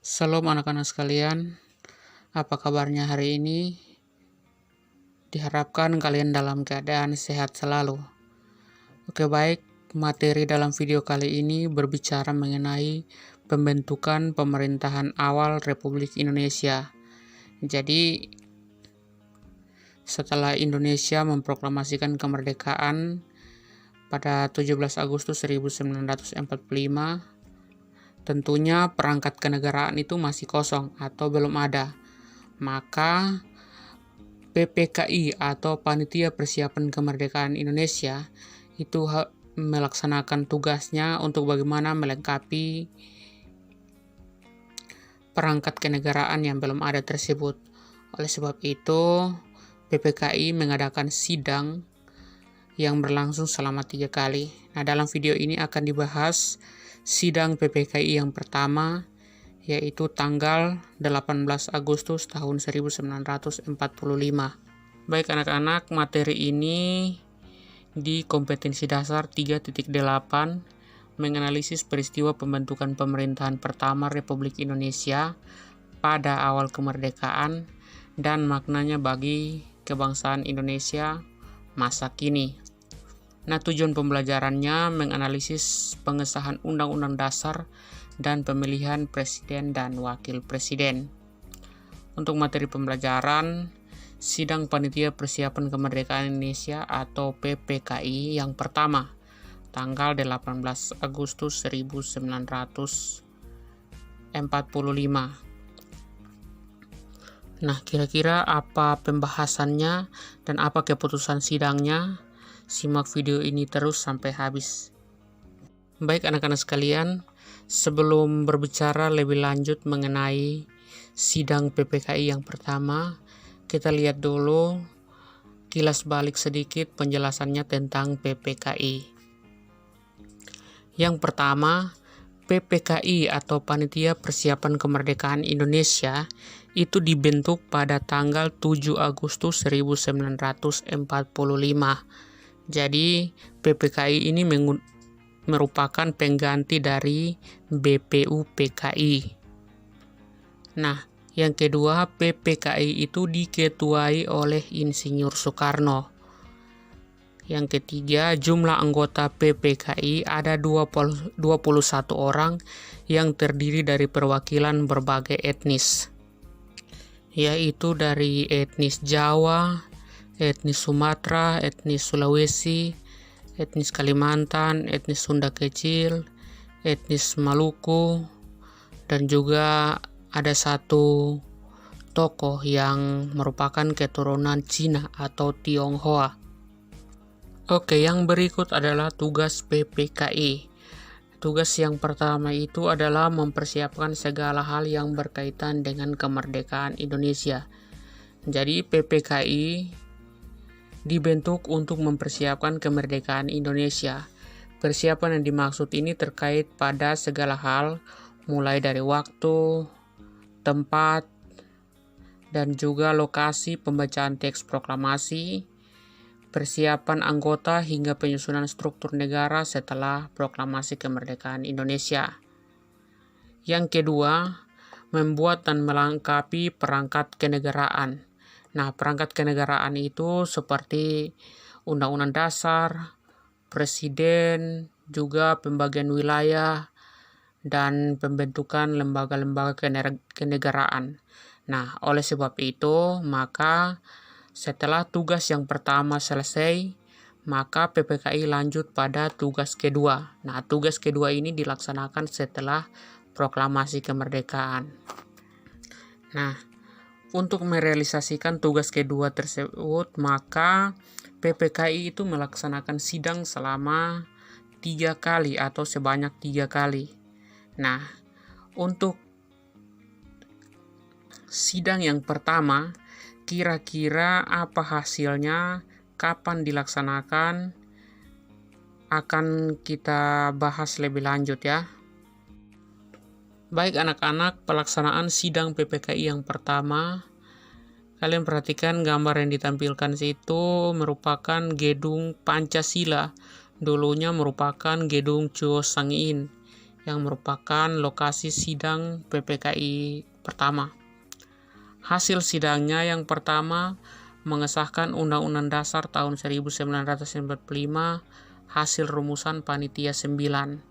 Salam anak-anak sekalian, apa kabarnya hari ini? Diharapkan kalian dalam keadaan sehat selalu. Oke baik, materi dalam video kali ini berbicara mengenai pembentukan pemerintahan awal Republik Indonesia. Jadi, setelah Indonesia memproklamasikan kemerdekaan pada 17 Agustus 1945, tentunya perangkat kenegaraan itu masih kosong atau belum ada. Maka PPKI atau Panitia Persiapan Kemerdekaan Indonesia itu melaksanakan tugasnya untuk bagaimana melengkapi perangkat kenegaraan yang belum ada tersebut. Oleh sebab itu, PPKI mengadakan sidang yang berlangsung selama 3 kali. Nah, dalam video ini akan dibahas sidang PPKI yang pertama, yaitu tanggal 18 Agustus tahun 1945. Baik anak-anak, materi ini di kompetensi dasar 3.8 menganalisis peristiwa pembentukan pemerintahan pertama Republik Indonesia pada awal kemerdekaan dan maknanya bagi kebangsaan Indonesia masa kini. Nah, tujuan pembelajarannya menganalisis pengesahan Undang-Undang Dasar dan pemilihan Presiden dan Wakil Presiden. Untuk materi pembelajaran, Sidang Panitia Persiapan Kemerdekaan Indonesia atau PPKI yang pertama, tanggal 18 Agustus 1945. Nah, kira-kira apa pembahasannya dan apa keputusan sidangnya? Simak video ini terus sampai habis. Baik anak-anak sekalian, sebelum berbicara lebih lanjut mengenai sidang PPKI yang pertama, kita lihat dulu kilas balik sedikit penjelasannya tentang PPKI. Yang pertama, PPKI atau Panitia Persiapan Kemerdekaan Indonesia itu dibentuk pada tanggal 7 Agustus 1945. Jadi, PPKI ini merupakan pengganti dari BPUPKI. Nah, yang kedua, PPKI itu diketuai oleh Insinyur Soekarno. Yang ketiga, jumlah anggota PPKI ada 21 orang yang terdiri dari perwakilan berbagai etnis, yaitu dari etnis Jawa, etnis Sumatera, etnis Sulawesi, etnis Kalimantan, etnis Sunda Kecil, etnis Maluku, dan juga ada satu tokoh yang merupakan keturunan Cina atau Tionghoa. Oke, yang berikut adalah tugas PPKI. Tugas yang pertama itu adalah mempersiapkan segala hal yang berkaitan dengan kemerdekaan Indonesia. Jadi PPKI dibentuk untuk mempersiapkan kemerdekaan Indonesia. Persiapan yang dimaksud ini terkait pada segala hal, mulai dari waktu, tempat, dan juga lokasi pembacaan teks proklamasi, persiapan anggota hingga penyusunan struktur negara setelah proklamasi kemerdekaan Indonesia. Yang kedua, membuat dan melengkapi perangkat kenegaraan. Nah, perangkat kenegaraan itu seperti Undang-Undang Dasar, Presiden, juga pembagian wilayah, dan pembentukan lembaga-lembaga kenegaraan. Nah, oleh sebab itu, maka setelah tugas yang pertama selesai, maka PPKI lanjut pada tugas kedua. Nah, tugas kedua ini dilaksanakan setelah proklamasi kemerdekaan. Nah, untuk merealisasikan tugas kedua tersebut, maka PPKI itu melaksanakan sidang selama 3 kali atau sebanyak 3 kali. Nah, untuk sidang yang pertama, kira-kira apa hasilnya, kapan dilaksanakan, akan kita bahas lebih lanjut ya. Baik anak-anak, pelaksanaan sidang PPKI yang pertama, kalian perhatikan gambar yang ditampilkan situ merupakan gedung Pancasila. Dulunya merupakan gedung Chuo Sang In yang merupakan lokasi sidang PPKI pertama. Hasil sidangnya yang pertama mengesahkan Undang-Undang Dasar tahun 1945 hasil rumusan Panitia 9.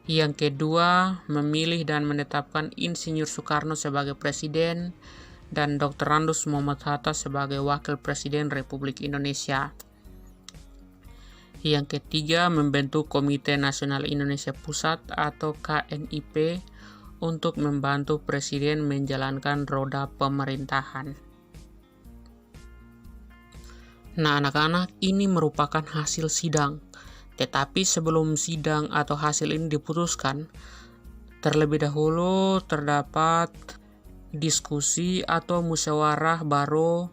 Yang kedua, memilih dan menetapkan Insinyur Soekarno sebagai Presiden dan Dr. Andes Muhammad Hatta sebagai Wakil Presiden Republik Indonesia. Yang ketiga, membentuk Komite Nasional Indonesia Pusat atau KNIP untuk membantu Presiden menjalankan roda pemerintahan. Nah, anak-anak, ini merupakan hasil sidang. Tetapi sebelum sidang atau hasil ini diputuskan, terlebih dahulu terdapat diskusi atau musyawarah baru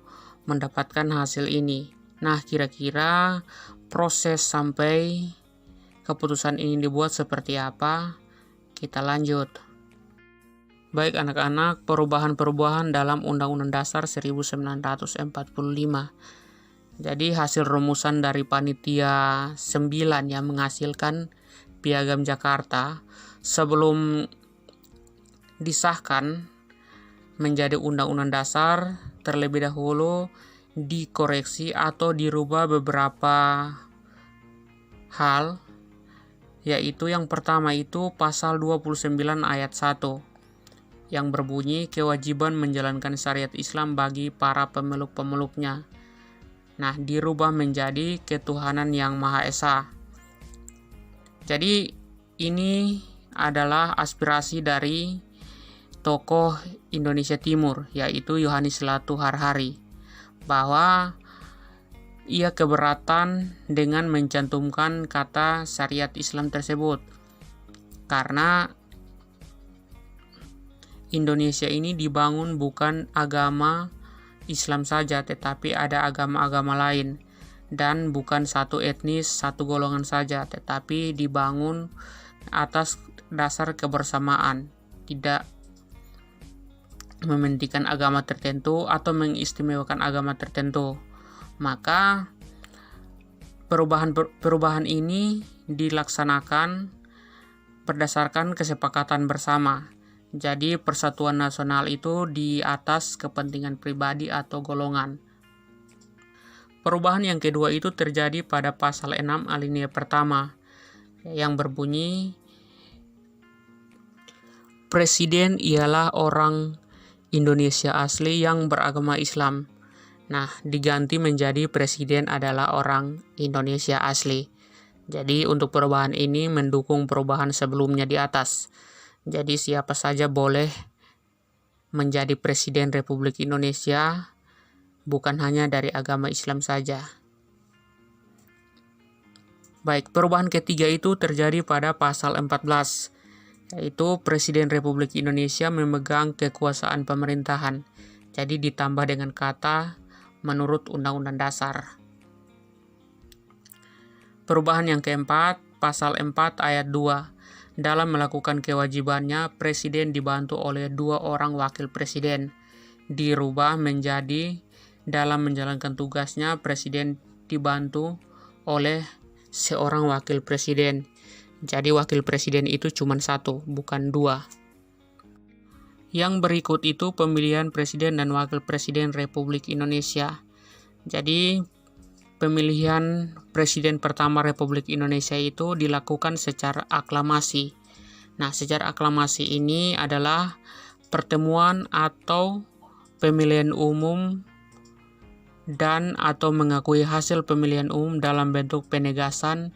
mendapatkan hasil ini. Nah, kira-kira proses sampai keputusan ini dibuat seperti apa? Kita lanjut. Baik anak-anak, perubahan-perubahan dalam Undang-Undang Dasar 1945. Jadi hasil rumusan dari Panitia 9 yang menghasilkan Piagam Jakarta sebelum disahkan menjadi Undang-Undang Dasar, terlebih dahulu dikoreksi atau dirubah beberapa hal, yaitu yang pertama itu pasal 29 ayat 1 yang berbunyi kewajiban menjalankan syariat Islam bagi para pemeluk-pemeluknya. Nah, dirubah menjadi ketuhanan yang Maha Esa. Jadi ini adalah aspirasi dari tokoh Indonesia Timur, yaitu Yohanes Latu Harhari, bahwa ia keberatan dengan mencantumkan kata syariat Islam tersebut karena Indonesia ini dibangun bukan agama Islam saja, tetapi ada agama-agama lain, dan bukan satu etnis, satu golongan saja, tetapi dibangun atas dasar kebersamaan, tidak mementingkan agama tertentu atau mengistimewakan agama tertentu. Maka perubahan ini dilaksanakan berdasarkan kesepakatan bersama. Jadi persatuan nasional itu di atas kepentingan pribadi atau golongan. Perubahan yang kedua itu terjadi pada pasal 6 alinea pertama yang berbunyi Presiden ialah orang Indonesia asli yang beragama Islam. Nah, diganti menjadi Presiden adalah orang Indonesia asli. Jadi untuk perubahan ini mendukung perubahan sebelumnya di atas. Jadi siapa saja boleh menjadi Presiden Republik Indonesia, bukan hanya dari agama Islam saja. Baik, perubahan ketiga itu terjadi pada pasal 14, yaitu Presiden Republik Indonesia memegang kekuasaan pemerintahan. Jadi ditambah dengan kata menurut Undang-Undang Dasar. Perubahan yang keempat, pasal 4 ayat 2. Dalam melakukan kewajibannya, Presiden dibantu oleh 2 orang wakil Presiden. Dirubah menjadi dalam menjalankan tugasnya, Presiden dibantu oleh seorang wakil Presiden. Jadi wakil Presiden itu cuma 1, bukan 2. Yang berikut itu pemilihan Presiden dan Wakil Presiden Republik Indonesia. Jadi pemilihan Presiden pertama Republik Indonesia itu dilakukan secara aklamasi. Nah, secara aklamasi ini adalah pertemuan atau pemilihan umum dan atau mengakui hasil pemilihan umum dalam bentuk penegasan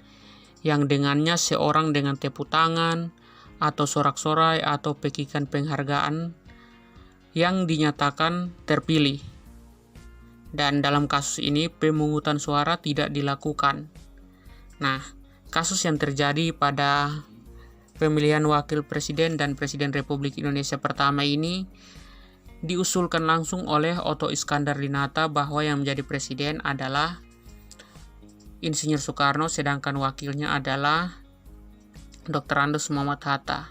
yang dengannya seorang dengan tepuk tangan atau sorak-sorai atau pekikan penghargaan yang dinyatakan terpilih. Dan dalam kasus ini pemungutan suara tidak dilakukan. Nah, kasus yang terjadi pada pemilihan Wakil Presiden dan Presiden Republik Indonesia pertama ini diusulkan langsung oleh Otto Iskandar Dinata bahwa yang menjadi presiden adalah Insinyur Soekarno, sedangkan wakilnya adalah Dr. Andes Muhammad Hatta.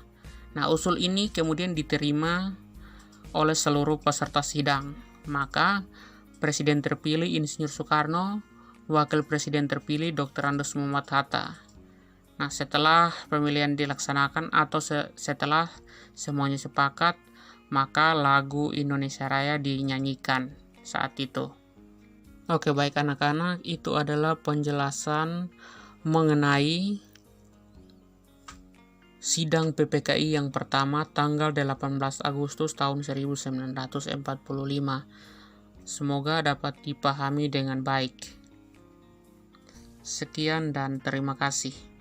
Nah, usul ini kemudian diterima oleh seluruh peserta sidang. Maka Presiden terpilih Insinyur Soekarno, Wakil Presiden terpilih Dr. Andes Muhammad Hatta. Nah, setelah pemilihan dilaksanakan atau setelah semuanya sepakat, maka lagu Indonesia Raya dinyanyikan saat itu. Oke, baik anak-anak, itu adalah penjelasan mengenai sidang PPKI yang pertama tanggal 18 Agustus tahun 1945. Semoga dapat dipahami dengan baik. Sekian dan terima kasih.